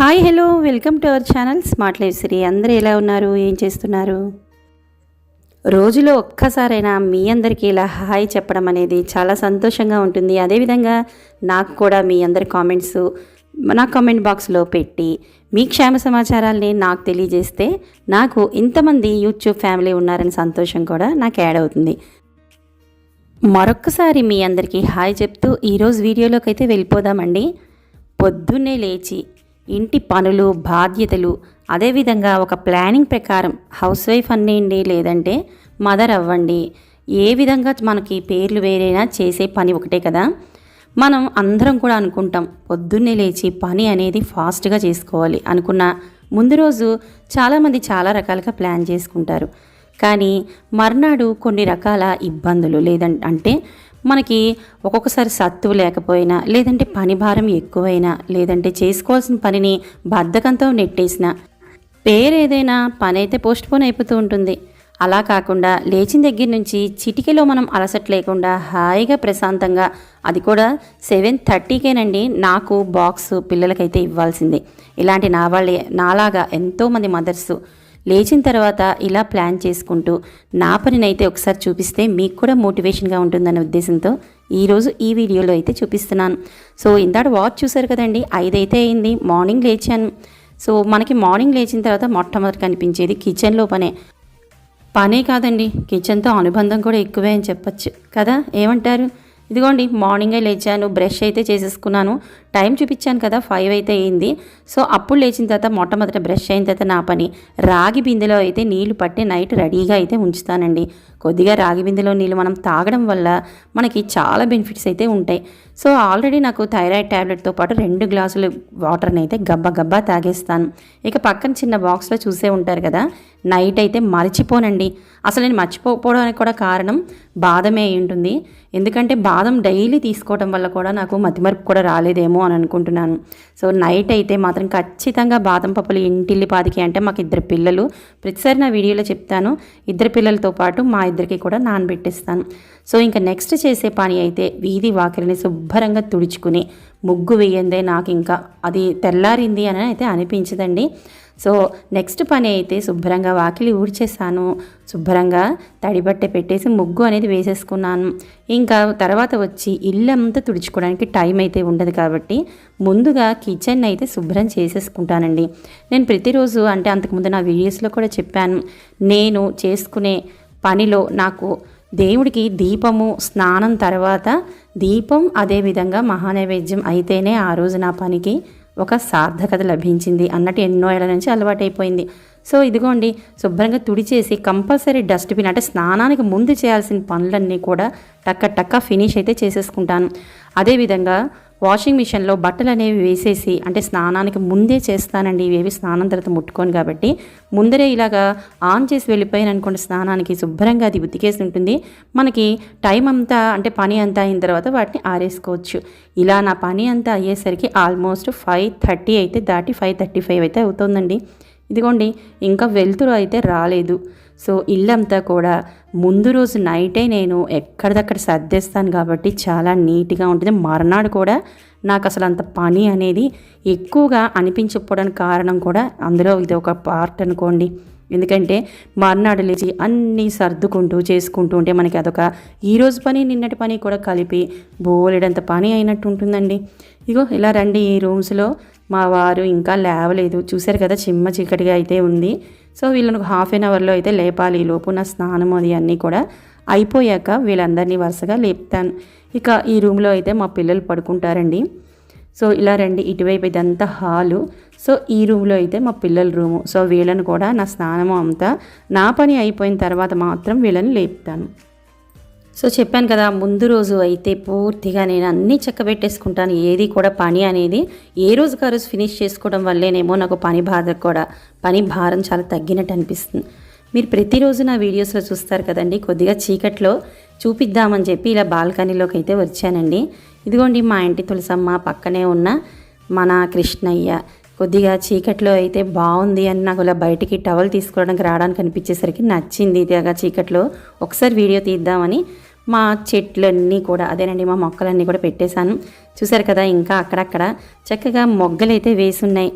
Hi hello welcome to our channel smart life series. అందరూ ఎలా ఉన్నారు, ఏం చేస్తున్నారు? రోజులో ఒక్కసారైనా మీ అందరికీ ఇలా హాయ్ చెప్పడం అనేది చాలా సంతోషంగా ఉంటుంది. అదేవిధంగా నాకు కూడా మీ అందరి కామెంట్స్ నా కామెంట్ బాక్స్లో పెట్టి మీ క్షేమ సమాచారాల్ని నాకు తెలియజేస్తే నాకు ఇంతమంది యూట్యూబ్ ఫ్యామిలీ ఉన్నారని సంతోషం కూడా నాకు యాడ్ అవుతుంది. మరొక్కసారి మీ అందరికీ హాయ్ చెప్తూ ఈరోజు వీడియోలోకి అయితే వెళ్ళిపోదామండి. పొద్దున్నే లేచి ఇంటి పనులు, బాధ్యతలు, అదేవిధంగా ఒక ప్లానింగ్ ప్రకారం హౌస్ వైఫ్ అన్నేయండి, లేదంటే మదర్ అవ్వండి, ఏ విధంగా మనకి పేర్లు వేరైనా చేసే పని ఒకటే కదా. మనం అందరం కూడా అనుకుంటాం పొద్దున్నే లేచి పని అనేది ఫాస్ట్గా చేసుకోవాలి అనుకున్న ముందు రోజు చాలామంది చాలా రకాలుగా ప్లాన్ చేసుకుంటారు. కానీ మర్నాడు కొన్ని రకాల ఇబ్బందులు అంటే మనకి ఒక్కొక్కసారి సత్తువు లేకపోయినా, లేదంటే పని భారం ఎక్కువైనా, లేదంటే చేసుకోవాల్సిన పనిని బద్ధకంతో నెట్టేసిన పేరేదైనా పని అయితే పోస్ట్పోన్ అయిపోతూ ఉంటుంది. అలా కాకుండా లేచిన దగ్గర నుంచి చిటికెలో మనం అలసట లేకుండా హాయిగా ప్రశాంతంగా, అది కూడా 7:30కేనండి నాకు బాక్స్ పిల్లలకైతే ఇవ్వాల్సిందే. ఇలాంటి నాలాగా ఎంతోమంది మదర్సు లేచిన తర్వాత ఇలా ప్లాన్ చేసుకుంటూ నా పనినైతే ఒకసారి చూపిస్తే మీకు కూడా మోటివేషన్గా ఉంటుందనే ఉద్దేశంతో ఈరోజు ఈ వీడియోలో అయితే చూపిస్తున్నాను. సో ఇందాక వాచ్ చూసారు కదండి, 5 అయితే అయింది. మార్నింగ్ లేచాను. సో మనకి మార్నింగ్ లేచిన తర్వాత మొట్టమొదటి కనిపించేది కిచెన్లో పనే కాదండి, కిచెన్తో అనుబంధం కూడా ఎక్కువే అని చెప్పచ్చు కదా, ఏమంటారు? ఇదిగోండి మార్నింగే లేచాను, బ్రష్ అయితే చేసేసుకున్నాను. టైం చూపించాను కదా, 5 అయితే అయింది. సో అప్పుడు లేచిన తర్వాత మొట్టమొదట బ్రష్ అయిన తర్వాత నా పని రాగి బిందెలో అయితే నీళ్లు పట్టి నైట్ రెడీగా అయితే ఉంచుతానండి. కొద్దిగా రాగి బిందెలో నీళ్ళు మనం తాగడం వల్ల మనకి చాలా బెనిఫిట్స్ అయితే ఉంటాయి. సో ఆల్రెడీ నాకు థైరాయిడ్ ట్యాబ్లెట్తో పాటు 2 గ్లాసులు వాటర్ని అయితే గబ్బా తాగేస్తాను. ఇక పక్కన చిన్న బాక్స్లో చూసే ఉంటారు కదా, నైట్ అయితే మర్చిపోనండి. అసలు నేను మర్చిపోవడానికి కూడా కారణం బాదమే అయి ఉంటుంది. ఎందుకంటే బాదం డైలీ తీసుకోవడం వల్ల కూడా నాకు మతిమరుపు కూడా రాలేదేమో అని అనుకుంటున్నాను. సో నైట్ అయితే మాత్రం ఖచ్చితంగా బాదం పప్పులు ఇంటిల్లిపాదికి, అంటే మాకు 2 పిల్లలు, ప్రతిసారి నా వీడియోలో చెప్తాను, 2 పిల్లలతో పాటు మా ఇద్దరికి కూడా నానబెట్టేస్తాను. సో ఇంకా నెక్స్ట్ చేసే పని అయితే వీధి వాకిలిని శుభ్రంగా తుడుచుకుని ముగ్గు వేయందే నాకు ఇంకా అది తెల్లారింది అని అయితే అనిపించదండి. సో నెక్స్ట్ పని అయితే శుభ్రంగా వాకిలి ఊడ్చేసాను, శుభ్రంగా తడిబట్ట పెట్టేసి ముగ్గు అనేది వేసేసుకున్నాను. ఇంకా తర్వాత వచ్చి ఇల్లంతా తుడుచుకోవడానికి టైం అయితే ఉండదు కాబట్టి ముందుగా కిచెన్ అయితే శుభ్రం చేసేసుకుంటానండి. నేను ప్రతిరోజు, అంటే అంతకుముందు నా వీడియోస్లో కూడా చెప్పాను, నేను చేసుకునే పనిలో నాకు దేవుడికి దీపము, స్నానం తర్వాత దీపం, అదేవిధంగా మహానైవేద్యం అయితేనే ఆ రోజు నా పనికి ఒక సార్థకత లభించింది అన్నట్టు ఎన్నో ఏళ్ళ నుంచి అలవాటైపోయింది. సో ఇదిగోండి శుభ్రంగా తుడిచేసి కంపల్సరీ డస్ట్బిన్, అంటే స్నానానికి ముందు చేయాల్సిన పనులన్నీ కూడా టక్క ఫినిష్ అయితే చేసేసుకుంటాను. అదేవిధంగా వాషింగ్ మిషన్లో బట్టలు అనేవి వేసేసి, అంటే స్నానానికి ముందే చేస్తానండి, ఇవేవి స్నానం తర్వాత ముట్టుకోను కాబట్టి ముందరే ఇలాగా ఆన్ చేసి వెళ్ళిపోయాను అనుకోండి స్నానానికి, శుభ్రంగా అది ఉతికేసి ఉంటుంది. మనకి టైం అంతా, అంటే పని అంతా అయిన తర్వాత వాటిని ఆరేసుకోవచ్చు. ఇలా నా పని అంతా అయ్యేసరికి ఆల్మోస్ట్ 5:30 అయితే దాటి 5:35 అయితే అవుతుందండి. ఇదిగోండి ఇంకా వెలుతురు అయితే రాలేదు. సో ఇల్లంతా కూడా ముందు రోజు నైటే నేను ఎక్కడిదక్కడ సర్దేస్తాను కాబట్టి చాలా నీట్గా ఉంటుంది. మర్నాడు కూడా నాకు అసలు అంత పని అనేది ఎక్కువగా అనిపించకపోవడానికి కారణం కూడా అందులో ఇది ఒక పార్ట్ అనుకోండి. ఎందుకంటే మర్నాడు లేచి అన్నీ సర్దుకుంటూ చేసుకుంటూ ఉంటే మనకి అదొక ఈరోజు పని నిన్నటి పని కూడా కలిపి బోలెడంత పని అయినట్టు ఉంటుందండి. ఇగో ఇలా రండి, ఈ రూమ్స్లో మా వారు ఇంకా లేవలేదు, చూశారు కదా చిమ్మ చీకటిగా అయితే ఉంది. సో వీళ్ళను హాఫ్ అన్ అవర్లో అయితే లేపాలి. ఈ లోపు నా స్నానం అది అన్నీ కూడా అయిపోయాక వీళ్ళందరినీ వరుసగా లేపుతాను. ఇక ఈ రూమ్లో అయితే మా పిల్లలు పడుకుంటారండి. సో ఇలా రండి, ఇటువైపు ఇదంతా హాలు. సో ఈ రూమ్లో అయితే మా పిల్లల రూము. సో వీళ్ళని కూడా నా స్నానము అంతా నా పని అయిపోయిన తర్వాత మాత్రం వీళ్ళని లేపుతాను. సో చెప్పాను కదా, ముందు రోజు అయితే పూర్తిగా నేను అన్నీ చక్కబెట్టేసుకుంటాను. ఏది కూడా పని అనేది ఏ రోజుకి ఆ రోజు ఫినిష్ చేసుకోవడం వల్లేనేమో నాకు పని భారం చాలా తగ్గినట్టు అనిపిస్తుంది. మీరు ప్రతిరోజు నా వీడియోస్లో చూస్తారు కదండి, కొద్దిగా చీకట్లో చూపిద్దామని చెప్పి ఇలా బాల్కనీలోకి అయితే వచ్చానండి. ఇదిగోండి మా ఇంటి తులసమ్మ, పక్కనే ఉన్న మన కృష్ణయ్య. కొద్దిగా చీకట్లో అయితే బాగుంది అని నాకు ఇలా బయటికి టవల్ తీసుకోవడానికి రావడానికి అనిపించేసరికి నచ్చింది. ఇదిగా చీకట్లో ఒకసారి వీడియో తీద్దామని మా చెట్లన్నీ కూడా అదేనండి మా మొక్కలన్నీ కూడా పెట్టేశాను. చూసారు కదా ఇంకా అక్కడక్కడ చక్కగా మొగ్గలైతే వేసున్నాయి.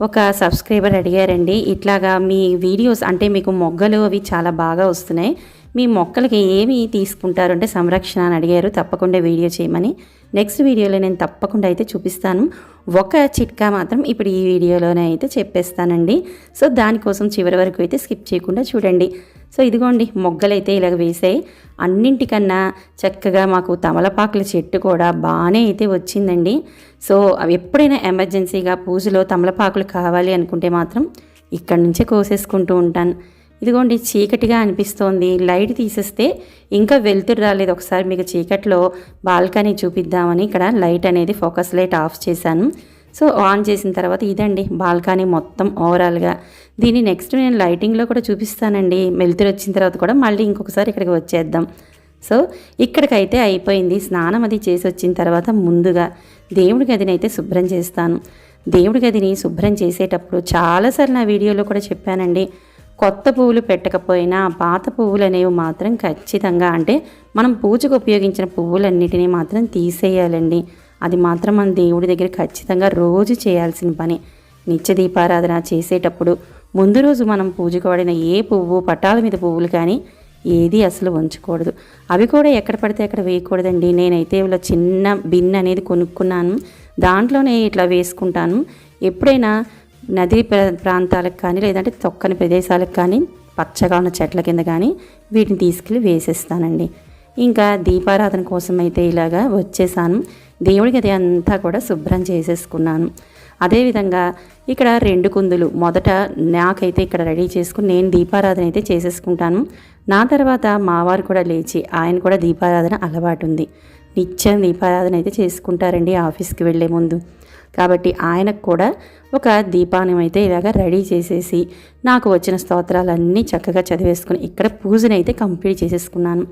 ఒక సబ్స్క్రైబర్ అడిగారండి, ఇట్లాగా మీ వీడియోస్ అంటే మీకు మొగ్గలు అవి చాలా బాగా వస్తున్నాయి, మీ మొక్కలకి ఏమి తీసుకుంటారు అంటే సంరక్షణ అని అడిగారు. తప్పకుండా వీడియో చేయమని నెక్స్ట్ వీడియోలో నేను తప్పకుండా అయితే చూపిస్తాను. ఒక చిట్కా మాత్రం ఇప్పుడు ఈ వీడియోలోనే అయితే చెప్పేస్తానండి. సో దానికోసం చివరి వరకు అయితే స్కిప్ చేయకుండా చూడండి. సో ఇదిగోండి మొగ్గలైతే ఇలాగ వేసాయి. అన్నింటికన్నా చక్కగా మాకు తమలపాకుల చెట్టు కూడా బాగానే అయితే వచ్చిందండి. సో అవి ఎప్పుడైనా ఎమర్జెన్సీగా పూజలో తమలపాకులు కావాలి అనుకుంటే మాత్రం ఇక్కడి నుంచే కోసేసుకుంటూ ఉంటాను. ఇదిగోండి చీకటిగా అనిపిస్తోంది, లైట్ తీసేస్తే ఇంకా వెలుతురు రాలేదు. ఒకసారి మీకు చీకట్లో బాల్కనీ చూపిద్దామని ఇక్కడ లైట్ అనేది ఫోకస్ లైట్ ఆఫ్ చేశాను. సో ఆన్ చేసిన తర్వాత ఇదండి బాల్కనీ మొత్తం ఓవరాల్గా. దీన్ని నెక్స్ట్ నేను లైటింగ్లో కూడా చూపిస్తానండి. వెలుతురు వచ్చిన తర్వాత కూడా మళ్ళీ ఇంకొకసారి ఇక్కడికి వచ్చేద్దాం. సో ఇక్కడికైతే అయిపోయింది. స్నానం అది చేసి వచ్చిన తర్వాత ముందుగా దేవుడి గదిని అయితే శుభ్రం చేస్తాను. దేవుడి గదిని శుభ్రం చేసేటప్పుడు చాలాసార్లు నా వీడియోలో కూడా చెప్పానండి, కొత్త పువ్వులు పెట్టకపోయినా పాత పువ్వులు అనేవి మాత్రం ఖచ్చితంగా అంటే మనం పూజకు ఉపయోగించిన పువ్వులన్నిటినీ మాత్రం తీసేయాలండి. అది మాత్రం మన దేవుడి దగ్గర ఖచ్చితంగా రోజు చేయాల్సిన పని. నిత్య దీపారాధన చేసేటప్పుడు ముందు రోజు మనం పూజకు వాడిన ఏ పువ్వు, పటాల మీద పువ్వులు కానీ ఏది అసలు ఉంచకూడదు. అవి కూడా ఎక్కడ పడితే అక్కడ వేయకూడదండి. నేనైతే ఇలా చిన్న బిన్ అనేది కొనుక్కున్నాను, దాంట్లోనే ఇట్లా వేసుకుంటాను. ఎప్పుడైనా నదీ ప్రాంతాలకు కానీ లేదంటే తొక్కని ప్రదేశాలకు కానీ పచ్చగా ఉన్న చెట్ల కింద కానీ వీటిని తీసుకెళ్ళి వేసేస్తానండి. ఇంకా దీపారాధన కోసం అయితే ఇలాగా వచ్చేసాను. దేవుడి గది అంతా కూడా శుభ్రం చేసేసుకున్నాను. అదేవిధంగా ఇక్కడ 2 కుందులు మొదట నాకైతే ఇక్కడ రెడీ చేసుకుని నేను దీపారాధన అయితే చేసేసుకుంటాను. నా తర్వాత మావారు కూడా లేచి ఆయన కూడా దీపారాధన అలవాటు ఉంది. నిత్యం దీపారాధన అయితే చేసుకుంటారండి ఆఫీస్కి వెళ్ళే ముందు. కాబట్టి ఆయనకు కూడా ఒక దీపానం అయితే ఇలాగ రెడీ చేసేసి నాకు వచ్చిన స్తోత్రాలన్నీ చక్కగా చదివేసుకుని ఇక్కడ పూజను అయితే కంప్లీట్ చేసేసుకున్నాను.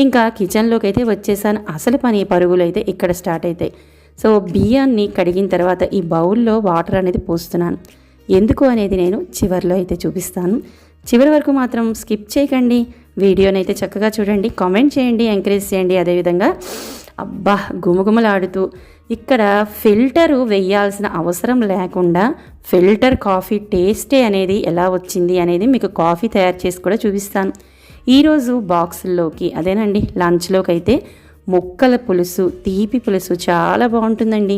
ఇంకా కిచెన్లోకి అయితే వచ్చేసాను. అసలు పని పరుగులు అయితే ఇక్కడ స్టార్ట్ అవుతాయి. సో బియ్యాన్ని కడిగిన తర్వాత ఈ బౌల్లో వాటర్ అనేది పోస్తున్నాను. ఎందుకు అనేది నేను చివరిలో అయితే చూపిస్తాను. చివరి వరకు మాత్రం స్కిప్ చేయకండి. వీడియోని అయితే చక్కగా చూడండి, కామెంట్ చేయండి, ఎంకరేజ్ చేయండి. అదేవిధంగా అబ్బా గుమగుమలాడుతూ ఇక్కడ ఫిల్టరు వేయాల్సిన అవసరం లేకుండా ఫిల్టర్ కాఫీ టేస్టే అనేది ఎలా వచ్చింది అనేది మీకు కాఫీ తయారు చేసి కూడా చూపిస్తాను. ఈరోజు బాక్సుల్లోకి అదేనండి లంచ్లోకి అయితే ముక్కల పులుసు, తీపి పులుసు చాలా బాగుంటుందండి.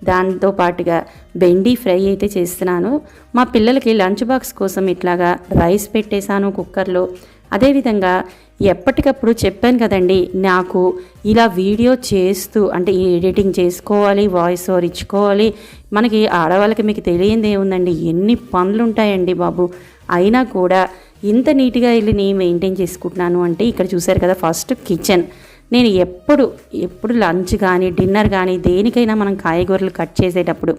దాంతో పాటుగా బెండి ఫ్రై అయితే చేస్తున్నాను. మా పిల్లలకి లంచ్ బాక్స్ కోసం ఇట్లాగా రైస్ పెట్టేశాను కుక్కర్లో. అదేవిధంగా ఎప్పటికప్పుడు చెప్పాను కదండి, నాకు ఇలా వీడియో చేస్తూ అంటే ఎడిటింగ్ చేసుకోవాలి, వాయిస్ ఓవర్ ఇచ్చుకోవాలి. మనకి ఆడవాళ్ళకి మీకు తెలియంది ఏముందండి, ఎన్ని పనులు ఉంటాయండి బాబు. అయినా కూడా ఇంత నీట్గా ఇల్లుని మెయింటైన్ చేసుకుంటున్నాను అంటే ఇక్కడ చూశారు కదా, ఫస్ట్ కిచెన్. నేను ఎప్పుడు లంచ్ కానీ డిన్నర్ కానీ దేనికైనా మనం కాయగూరలు కట్ చేసేటప్పుడు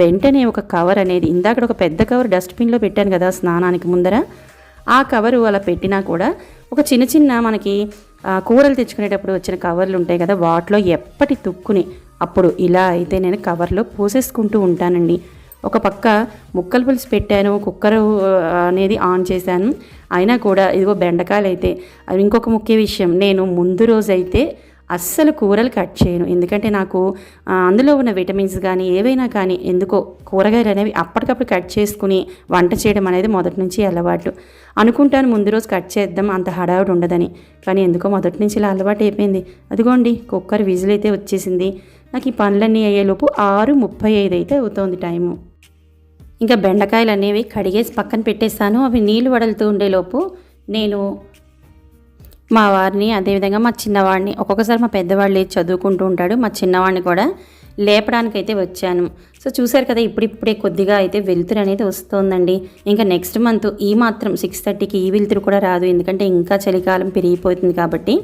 వెంటనే ఒక కవర్ అనేది, ఇందాక ఒక పెద్ద కవర్ డస్ట్బిన్లో పెట్టాను కదా స్నానానికి ముందర, ఆ కవరు అలా పెట్టినా కూడా ఒక చిన్న మనకి కూరలు తెచ్చుకునేటప్పుడు వచ్చిన కవర్లు ఉంటాయి కదా, వాటిలో ఎప్పటి తుక్కుని అప్పుడు ఇలా అయితే నేను కవర్లో పోసేసుకుంటూ ఉంటానండి. ఒక పక్క ముక్కల పులుసు పెట్టాను, కుక్కర్ అనేది ఆన్ చేశాను. అయినా కూడా ఇదిగో బెండకాయలు అయితే, అది ఇంకొక ముఖ్య విషయం, నేను ముందు రోజైతే అస్సలు కూరలు కట్ చేయను. ఎందుకంటే నాకు అందులో ఉన్న విటమిన్స్ కానీ ఏవైనా కానీ ఎందుకో కూరగాయలు అనేవి అప్పటికప్పుడు కట్ చేసుకుని వంట చేయడం అనేది మొదటి నుంచి అలవాటు. అనుకుంటాను ముందు రోజు కట్ చేద్దాం, అంత హడావుడి ఉండదని, కానీ ఎందుకో మొదటి నుంచి ఇలా అలవాటు అయిపోయింది. అదిగోండి కుక్కర్ విజిల్ అయితే వచ్చేసింది. నాకు ఈ పనులన్నీ అయ్యేలోపు 6:35 అయితే అవుతోంది టైము. ఇంకా బెండకాయలు అనేవి కడిగేసి పక్కన పెట్టేస్తాను. అవి నీళ్లు వడలుతూ ఉండేలోపు నేను మా వారిని అదేవిధంగా మా చిన్నవాడిని, ఒక్కొక్కసారి మా పెద్దవాళ్ళు చదువుకుంటూ ఉంటాడు, మా చిన్నవాడిని కూడా లేపడానికైతే వచ్చాను. సో చూసారు కదా, ఇప్పుడిప్పుడే కొద్దిగా అయితే వెలుతురు అనేది వస్తుందండి. ఇంకా నెక్స్ట్ మంత్ ఈ మాత్రం 6:30కి ఈ వెలుతురు కూడా రాదు, ఎందుకంటే ఇంకా చలికాలం పెరిగిపోతుంది కాబట్టి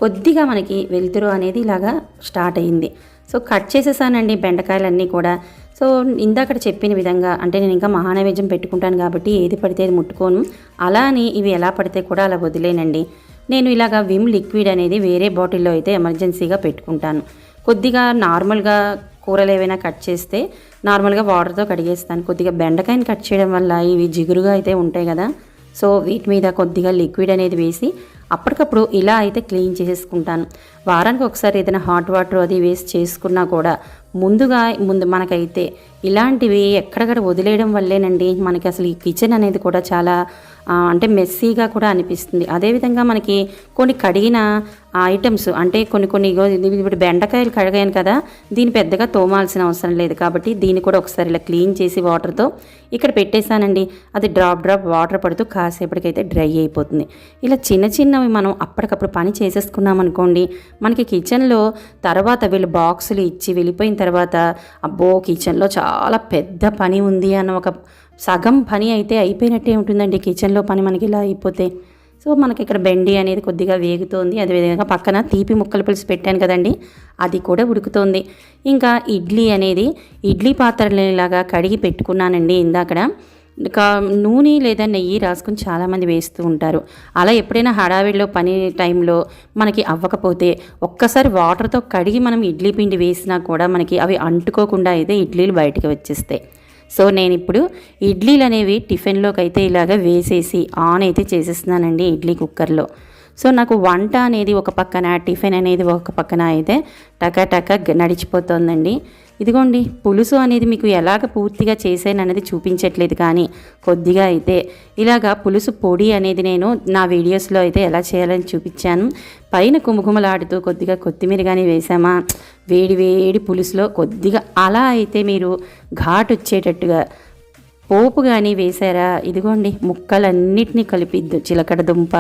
కొద్దిగా మనకి వెలుతురు అనేది ఇలాగా స్టార్ట్ అయ్యింది. సో కట్ చేసేసానండి బెండకాయలన్నీ కూడా. సో ఇందాక చెప్పిన విధంగా అంటే నేను ఇంకా మహానైవేద్యం పెట్టుకుంటాను కాబట్టి ఏది పడితే అది ముట్టుకోను. అలా అని ఇవి ఎలా పడితే కూడా అలా వదిలేనండి. నేను ఇలాగా విమ్ లిక్విడ్ అనేది వేరే బాటిల్లో అయితే ఎమర్జెన్సీగా పెట్టుకుంటాను. కొద్దిగా నార్మల్గా కూరలు ఏవైనా కట్ చేస్తే నార్మల్గా వాటర్తో కడిగేస్తాను. కొద్దిగా బెండకాయని కట్ చేయడం వల్ల ఇవి జిగురుగా అయితే ఉంటాయి కదా, సో వీటి మీద కొద్దిగా లిక్విడ్ అనేది వేసి అప్పటికప్పుడు ఇలా అయితే క్లీన్ చేసేసుకుంటాను. వారానికి ఒకసారి ఏదైనా హాట్ వాటర్ అది వేసి చేసుకున్నా కూడా ముందు మనకైతే ఇలాంటివి ఎక్కడక్కడ వదిలేయడం వల్లేనండి మనకి అసలు ఈ కిచెన్ అనేది కూడా చాలా అంటే మెస్సీగా కూడా అనిపిస్తుంది. అదేవిధంగా మనకి కొన్ని కడిగిన ఐటమ్స్ అంటే కొన్ని ఇప్పుడు బెండకాయలు కడిగాను కదా, దీన్ని పెద్దగా తోమాల్సిన అవసరం లేదు కాబట్టి దీన్ని కూడా ఒకసారి ఇలా క్లీన్ చేసి వాటర్తో ఇక్కడ పెట్టేశానండి. అది డ్రాప్ వాటర్ పడుతూ కాసేపటికైతే డ్రై అయిపోతుంది. ఇలా చిన్నవి మనం అప్పటికప్పుడు పని చేసేసుకున్నాం అనుకోండి, మనకి కిచెన్లో తర్వాత వీళ్ళు బాక్సులు ఇచ్చి వెళ్ళిపోయిన తర్వాత అబ్బో కిచెన్లో చాలా పెద్ద పని ఉంది అన్న ఒక సగం పని అయితే అయిపోయినట్టే ఉంటుందండి కిచెన్లో పని మనకి ఇలా అయిపోతే. సో మనకి ఇక్కడ బెండి అనేది కొద్దిగా వేగుతోంది. అదేవిధంగా పక్కన తీపి ముక్కలు పులుసు పెట్టాను కదండి, అది కూడా ఉడుకుతోంది. ఇంకా ఇడ్లీ పాత్రలాగా కడిగి పెట్టుకున్నానండి ఇందాకడ. నూనె లేదా నెయ్యి రాసుకుని చాలామంది వేస్తూ ఉంటారు. అలా ఎప్పుడైనా హడావిడిలో పని టైంలో మనకి అవ్వకపోతే ఒక్కసారి వాటర్తో కడిగి మనం ఇడ్లీ పిండి వేసినా కూడా మనకి అవి అంటుకోకుండా అయితే ఇడ్లీలు బయటికి వచ్చేస్తాయి. సో నేను ఇప్పుడు ఇడ్లీలు అనేవి టిఫిన్లోకి అయితే ఇలాగ వేసేసి ఆన్ అయితే చేసేస్తున్నానండి ఇడ్లీ కుక్కర్లో. సో నాకు వంట అనేది ఒక పక్కన, టిఫిన్ అనేది ఒక పక్కన అయితే టక నడిచిపోతుందండి. ఇదిగోండి పులుసు అనేది మీకు ఎలాగ పూర్తిగా చేసాను అనేది చూపించట్లేదు, కానీ కొద్దిగా అయితే ఇలాగా పులుసు పొడి అనేది నేను నా వీడియోస్లో అయితే ఎలా చేయాలని చూపించాను. పైన కుమకుమలాడుతూ కొద్దిగా కొత్తిమీర కానీ వేసామా, వేడి పులుసులో కొద్దిగా అలా అయితే మీరు ఘాటు వచ్చేటట్టుగా పోపు కానీ వేసారా, ఇదిగోండి ముక్కలన్నిటినీ కలిపిద్దు. చిలకడ దుంప,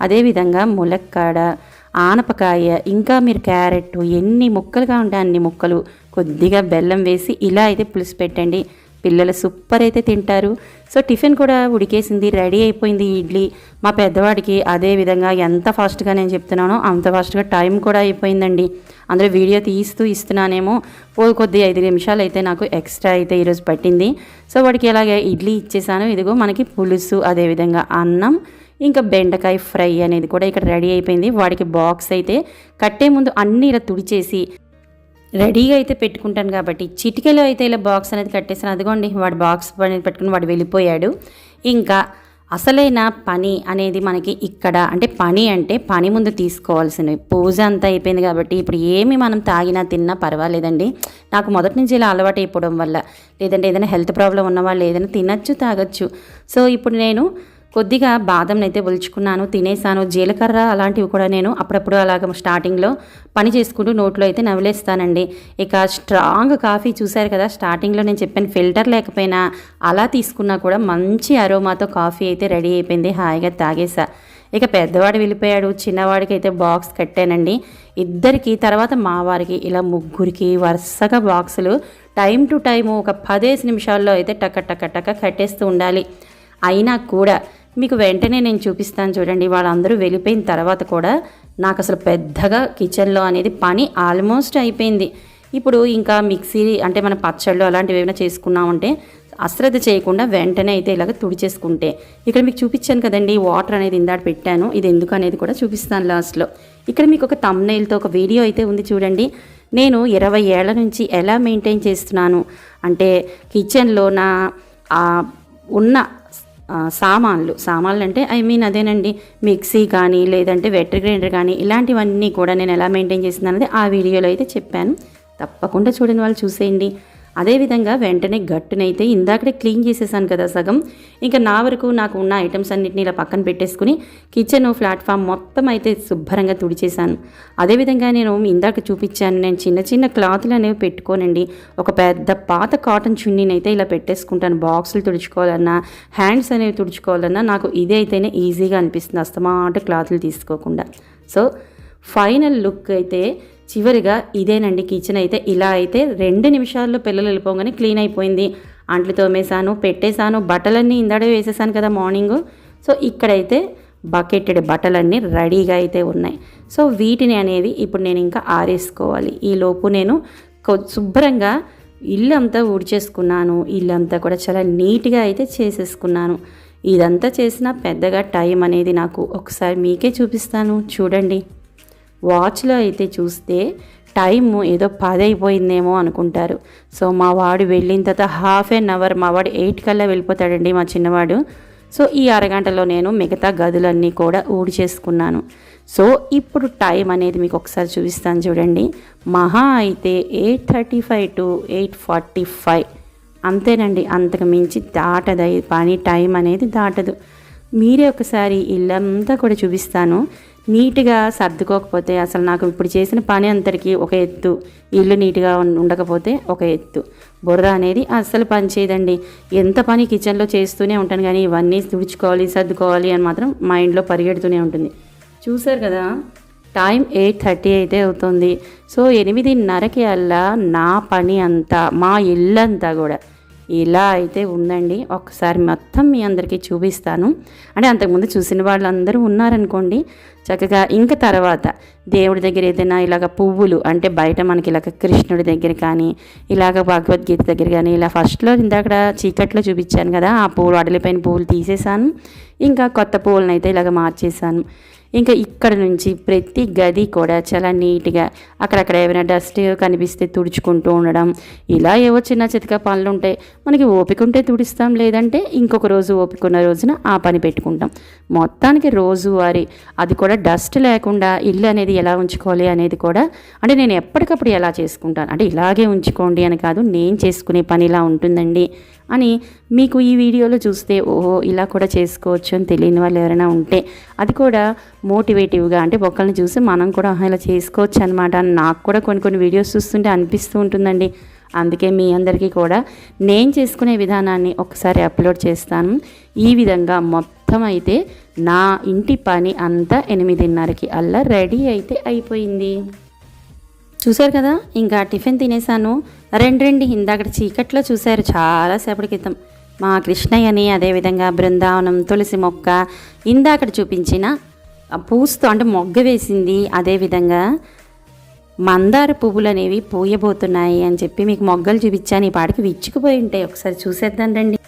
అదేవిధంగా ములక్కాడ, ఆనపకాయ, ఇంకా మీరు క్యారెట్ ఎన్ని ముక్కలుగా ఉంటే అన్ని ముక్కలు, కొద్దిగా బెల్లం వేసి ఇలా అయితే పులుసు పెట్టండి. పిల్లలు సూపర్ అయితే తింటారు. సో టిఫిన్ కూడా ఉడికేసింది, రెడీ అయిపోయింది ఇడ్లీ. మా పెద్దవాడికి అదే విధంగా ఎంత ఫాస్ట్గా నేను చెప్తున్నానో అంత ఫాస్ట్గా టైం కూడా అయిపోయిందండి. అందులో వీడియో ఇస్తున్నానేమో కొద్ది 5 నిమిషాలు అయితే నాకు ఎక్స్ట్రా అయితే ఈరోజు పట్టింది. సో వాడికి అలాగే ఇడ్లీ ఇచ్చేసాను. ఇదిగో మనకి పులుసు, అదేవిధంగా అన్నం, ఇంకా బెండకాయ ఫ్రై అనేది కూడా ఇక్కడ రెడీ అయిపోయింది. వాడికి బాక్స్ అయితే కట్టే ముందు అన్నీ ఇలా తుడిచేసి రెడీగా అయితే పెట్టుకుంటాను కాబట్టి చిటికెలో అయితే ఇలా బాక్స్ అనేది కట్టేసాను. అదిగోండి వాడు బాక్స్ అనేది పెట్టుకుని వాడు వెళ్ళిపోయాడు. ఇంకా అసలైన పని అనేది మనకి ఇక్కడ అంటే పని ముందు తీసుకోవాల్సినవి పూజ అంతా అయిపోయింది కాబట్టి ఇప్పుడు ఏమి మనం తాగినా తిన్నా పర్వాలేదండి. నాకు మొదటి నుంచి ఇలా అలవాటు అయిపోవడం వల్ల, లేదంటే ఏదైనా హెల్త్ ప్రాబ్లం ఉన్న వాళ్ళు ఏదైనా తినచ్చు తాగొచ్చు. సో ఇప్పుడు నేను కొద్దిగా బాదంని అయితే ఒలుచుకున్నాను, తినేసాను. జీలకర్ర అలాంటివి కూడా నేను అప్పుడప్పుడు అలాగ స్టార్టింగ్లో పని చేసుకుంటూ నోట్లో అయితే నవ్వులేస్తానండి. ఇక స్ట్రాంగ్ కాఫీ చూశారు కదా, స్టార్టింగ్లో నేను చెప్పాను ఫిల్టర్ లేకపోయినా అలా తీసుకున్నా కూడా మంచి అరోమాతో కాఫీ అయితే రెడీ అయిపోయింది. హాయిగా తాగేసా. ఇక పెద్దవాడు వెళ్ళిపోయాడు, చిన్నవాడికి అయితే బాక్స్ కట్టానండి. ఇద్దరికి తర్వాత మా వారికి ఇలా ముగ్గురికి వరుసగా బాక్సులు టైం టు టైము ఒక 15 నిమిషాల్లో అయితే టక కట్టేస్తూ ఉండాలి. అయినా కూడా మీకు వెంటనే నేను చూపిస్తాను చూడండి. వాళ్ళందరూ వెళ్ళిపోయిన తర్వాత కూడా నాకు అసలు పెద్దగా కిచెన్లో అనేది పని ఆల్మోస్ట్ అయిపోయింది. ఇప్పుడు ఇంకా మిక్సీ అంటే మన పచ్చళ్ళు అలాంటివి ఏమైనా చేసుకున్నామంటే అశ్రద్ధ చేయకుండా వెంటనే అయితే ఇలాగ తుడిచేసుకుంటే, ఇక్కడ మీకు చూపించాను కదండి వాటర్ అనేది ఇందాక పెట్టాను, ఇది ఎందుకు అనేది కూడా చూపిస్తాను లాస్ట్లో. ఇక్కడ మీకు ఒక థంబ్నెయిల్తో ఒక వీడియో అయితే ఉంది చూడండి. నేను 20 ఏళ్ల నుంచి ఎలా మెయింటైన్ చేస్తున్నాను అంటే కిచెన్లో నా ఉన్న సామాన్లు అంటే అదేనండి మిక్సీ కానీ లేదంటే వెటర్ గ్రైండర్ కానీ ఇలాంటివన్నీ కూడా నేను ఎలా మెయింటైన్ చేస్తున్నాను అనేది ఆ వీడియోలో అయితే చెప్పాను. తప్పకుండా చూడని వాళ్ళు చూసేయండి. అదేవిధంగా వెంటనే గట్టునైతే ఇందాకడే క్లీన్ చేసేసాను కదా సగం. ఇంకా నా వరకు నాకు ఉన్న ఐటమ్స్ అన్నిటిని ఇలా పక్కన పెట్టేసుకుని కిచెన్ ప్లాట్ఫామ్ మొత్తం అయితే శుభ్రంగా తుడిచేశాను. అదేవిధంగా నేను ఇందాక చూపించాను, నేను చిన్న క్లాతులు అనేవి పెట్టుకోనండి. ఒక పెద్ద పాత కాటన్ చున్నీని అయితే ఇలా పెట్టేసుకుంటాను. బాక్సులు తుడుచుకోవాలన్నా హ్యాండ్స్ అనేవి తుడుచుకోవాలన్నా నాకు ఇదే అయితేనే ఈజీగా అనిపిస్తుంది, అస్తమాట క్లాతులు తీసుకోకుండా. సో ఫైనల్ లుక్ అయితే చివరిగా ఇదేనండి. కిచెన్ అయితే ఇలా అయితే 2 నిమిషాల్లో పిల్లలు వెళ్ళిపోగానే క్లీన్ అయిపోయింది. అంట్లు తోమేశాను, పెట్టేశాను, బట్టలన్నీ ఇందాడే వేసేసాను కదా మార్నింగు. సో ఇక్కడైతే బకెటెడ్ బట్టలన్నీ రెడీగా అయితే ఉన్నాయి. సో వీటిని అనేది ఇప్పుడు నేను ఇంకా ఆరేసుకోవాలి. ఈలోపు నేను శుభ్రంగా ఇల్లంతా ఊడ్చేసుకున్నాను. ఇల్లంతా కూడా చాలా నీట్గా అయితే చేసేసుకున్నాను. ఇదంతా చేసిన పెద్దగా టైం అనేది నాకు ఒకసారి మీకే చూపిస్తాను చూడండి. వాచ్లో అయితే చూస్తే టైము ఏదో 10 అయిపోయిందేమో అనుకుంటారు. సో మా వాడు వెళ్ళిన తర్వాత ½ అన్ అవర్, మా వాడు 8 కల్లా వెళ్ళిపోతాడండి మా చిన్నవాడు. సో ఈ అరగంటలో నేను మిగతా గదులన్నీ కూడా ఊడ్చేసుకున్నాను. సో ఇప్పుడు టైం అనేది మీకు ఒకసారి చూపిస్తాను చూడండి. మహా అయితే 8:35 to 8:45 అంతేనండి. అంతకు మించి దాటదు పని టైం అనేది దాటదు. మీరే ఒకసారి ఇల్లంతా కూడా చూపిస్తాను. నీట్గా సర్దుకోకపోతే అసలు నాకు ఇప్పుడు చేసిన పని అంతటికి ఒక ఎత్తు, ఇల్లు నీట్గా ఉండకపోతే ఒక ఎత్తు, బుర్ర అనేది అస్సలు పని చేయదండి. ఎంత పని కిచెన్లో చేస్తూనే ఉంటాను కానీ ఇవన్నీ తుడుచుకోవాలి సర్దుకోవాలి అని మాత్రం మైండ్లో పరిగెడుతూనే ఉంటుంది. చూసారు కదా, టైం 8:30 అయితే అవుతుంది. సో 8:30కి అలా నా పని అంతా, మా ఇల్లంతా కూడా ఇలా అయితే ఉందండి. ఒకసారి మొత్తం మీ అందరికీ చూపిస్తాను. అంటే అంతకుముందు చూసిన వాళ్ళందరూ ఉన్నారనుకోండి చక్కగా. ఇంకా తర్వాత దేవుడి దగ్గర ఏదైనా ఇలాగ పువ్వులు, అంటే బయట మనకి ఇలాగ కృష్ణుడి దగ్గర కానీ ఇలాగ భగవద్గీత దగ్గర కానీ ఇలా ఫస్ట్లో ఇందాక చీకట్లో చూపించాను కదా, ఆ పువ్వులు అడలిపోయిన పువ్వులు తీసేసాను. ఇంకా కొత్త పువ్వులను అయితే ఇలాగ మార్చేసాను. ఇంకా ఇక్కడ నుంచి ప్రతి గది కూడా చాలా నీట్గా అక్కడక్కడ ఏమైనా డస్ట్ కనిపిస్తే తుడుచుకుంటూ ఉండడం, ఇలా ఏవో చిన్న చితక పనులు ఉంటాయి. మనకి ఓపిక ఉంటే తుడుస్తాం, లేదంటే ఇంకొక రోజు ఓపిక ఉన్న రోజున ఆ పని పెట్టుకుంటాం. మొత్తానికి రోజువారీ అది కూడా డస్ట్ లేకుండా ఇల్లు అనేది ఎలా ఉంచుకోవాలి అనేది కూడా, అంటే నేను ఎప్పటికప్పుడు ఎలా చేసుకుంటాను, అంటే ఇలాగే ఉంచుకోండి అని కాదు, నేను చేసుకునే పని ఇలా ఉంటుందండి అని మీకు ఈ వీడియోలో చూస్తే ఓహో ఇలా కూడా చేసుకోవచ్చు అని తెలియని వాళ్ళు ఎవరైనా ఉంటే అది కూడా మోటివేటివ్గా, అంటే ఒకరిని చూసి మనం కూడా ఇలా చేసుకోవచ్చు అనమాట అని నాకు కూడా కొన్ని వీడియోస్ చూస్తుంటే అనిపిస్తూ ఉంటుందండి. అందుకే మీ అందరికీ కూడా నేను చేసుకునే విధానాన్ని ఒకసారి అప్లోడ్ చేస్తాను. ఈ విధంగా మొత్తం అయితే నా ఇంటి పని అంతా 8:30కి అలా రెడీ అయితే అయిపోయింది. చూశారు కదా, ఇంకా టిఫిన్ తినేసాను. రెండు ఇందాక చీకట్లో చూశారు చాలాసేపటి క్రితం మా కృష్ణయ్యని, అదేవిధంగా బృందావనం, తులసి మొక్క, ఇందాక చూపించిన పూస్తూ అంటే మొగ్గ వేసింది, అదేవిధంగా మందార పువ్వులు అనేవి పూయబోతున్నాయి అని చెప్పి మీకు మొగ్గలు చూపించాను. ఈ పాటికి విచ్చుకుపోయి ఉంటాయి, ఒకసారి చూసేద్దాం రండి.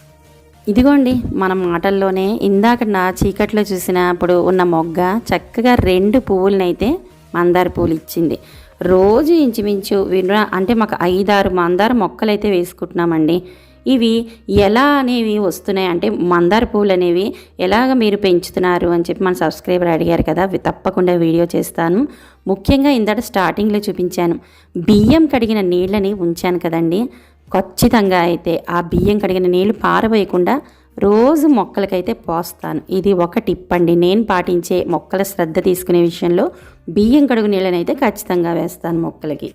ఇదిగోండి మన మాటల్లోనే ఇందాక నా చీకట్లో చూసినప్పుడు ఉన్న మొగ్గ చక్కగా 2 పువ్వులనైతే మందార పువ్వులు ఇచ్చింది. రోజు ఇంచుమించు అంటే మాకు 5-6 మందార మొక్కలు అయితే వేసుకుంటున్నామండి. ఇవి ఎలా అనేవి వస్తున్నాయి అంటే మందార పువ్వులు అనేవి ఎలాగ మీరు పెంచుతున్నారు అని చెప్పి మన సబ్స్క్రైబర్ అడిగారు కదా, తప్పకుండా వీడియో చేస్తాను. ముఖ్యంగా ఇందాక స్టార్టింగ్లో చూపించాను, బియ్యం కడిగిన నీళ్ళని ఉంచాను కదండి. ఖచ్చితంగా అయితే ఆ బియ్యం కడిగిన నీళ్ళు పారవేయకుండా రోజు మొక్కలకైతే పోస్తాను. ఇది ఒక టిప్ అండి, నేను పాటించే మొక్కల శ్రద్ధ తీసుకునే విషయంలో బియ్యం కడుగు నీళ్ళనైతే ఖచ్చితంగా వేస్తాను మొక్కలకి.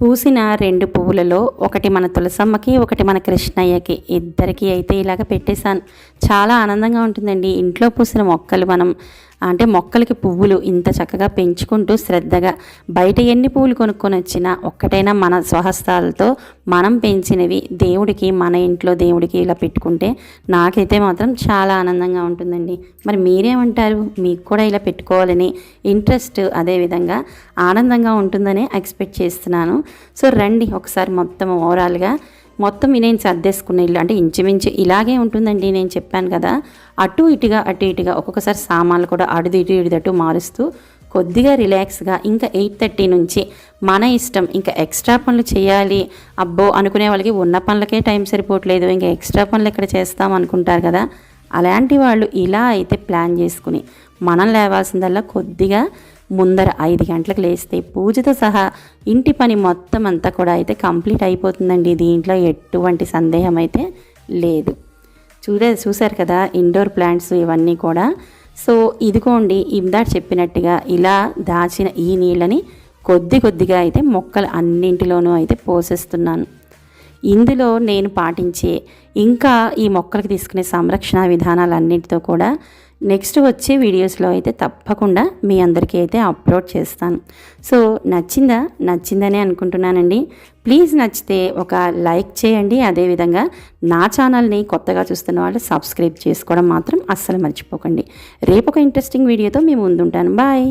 పూసిన 2 పువ్వులలో ఒకటి మన తులసమ్మకి, ఒకటి మన కృష్ణయ్యకి, ఇద్దరికి అయితే ఇలాగ పెట్టేశాను. చాలా ఆనందంగా ఉంటుందండి ఇంట్లో పూసిన మొక్కలు మనం, అంటే మొక్కలకి పువ్వులు ఇంత చక్కగా పెంచుకుంటూ శ్రద్ధగా. బయట ఎన్ని పువ్వులు కొనుక్కొని వచ్చినా ఒక్కటైనా మన స్వహస్తాలతో మనం పెంచినవి దేవుడికి, మన ఇంట్లో దేవుడికి ఇలా పెట్టుకుంటే నాకైతే మాత్రం చాలా ఆనందంగా ఉంటుందండి. మరి మీరేమంటారు? మీకు కూడా ఇలా పెట్టుకోవాలని ఇంట్రెస్ట్, అదేవిధంగా ఆనందంగా ఉంటుందని ఎక్స్పెక్ట్ చేస్తున్నాను. సో రండి ఒకసారి మొత్తం ఓవరాల్గా మొత్తం నేను సర్దేసుకున్న ఇల్లు అంటే ఇంచుమించు ఇలాగే ఉంటుందండి. నేను చెప్పాను కదా, అటు ఇటుగా ఒక్కొక్కసారి సామాన్లు కూడా ఇటు మారుస్తూ కొద్దిగా రిలాక్స్గా. ఇంకా 8:30 నుంచి మన ఇష్టం, ఇంకా ఎక్స్ట్రా పనులు చేయాలి అబ్బో అనుకునే వాళ్ళకి ఉన్న పనులకే టైం సరిపోవట్లేదు, ఇంకా ఎక్స్ట్రా పనులు ఎక్కడ చేస్తాం అనుకుంటారు కదా, అలాంటి వాళ్ళు ఇలా అయితే ప్లాన్ చేసుకుని మనం లేవాల్సిందల్లా కొద్దిగా ముందర 5 గంటలకు లేస్తే పూజతో సహా ఇంటి పని మొత్తం అంతా కూడా అయితే కంప్లీట్ అయిపోతుందండి. దీంట్లో ఎటువంటి సందేహం అయితే లేదు. చూసారు కదా ఇండోర్ ప్లాంట్స్ ఇవన్నీ కూడా. సో ఇదిగోండి ఇందాక చెప్పినట్టుగా ఇలా దాచిన ఈ నీళ్ళని కొద్దిగా అయితే మొక్కలు అన్నింటిలోనూ అయితే పోసేస్తున్నాను. ఇందులో నేను పాటించే ఇంకా ఈ మొక్కలకు తీసుకునే సంరక్షణ విధానాలన్నింటితో కూడా నెక్స్ట్ వచ్చే వీడియోస్లో అయితే తప్పకుండా మీ అందరికీ అయితే అప్లోడ్ చేస్తాను. సో నచ్చిందనే అనుకుంటున్నానండి. ప్లీజ్ నచ్చితే ఒక లైక్ చేయండి. అదేవిధంగా నా ఛానల్ని కొత్తగా చూస్తున్న వాళ్ళు సబ్స్క్రైబ్ చేసుకోవడం మాత్రం అస్సలు మర్చిపోకండి. రేపు ఒక ఇంట్రెస్టింగ్ వీడియోతో మీ ముందుంటాను. బాయ్.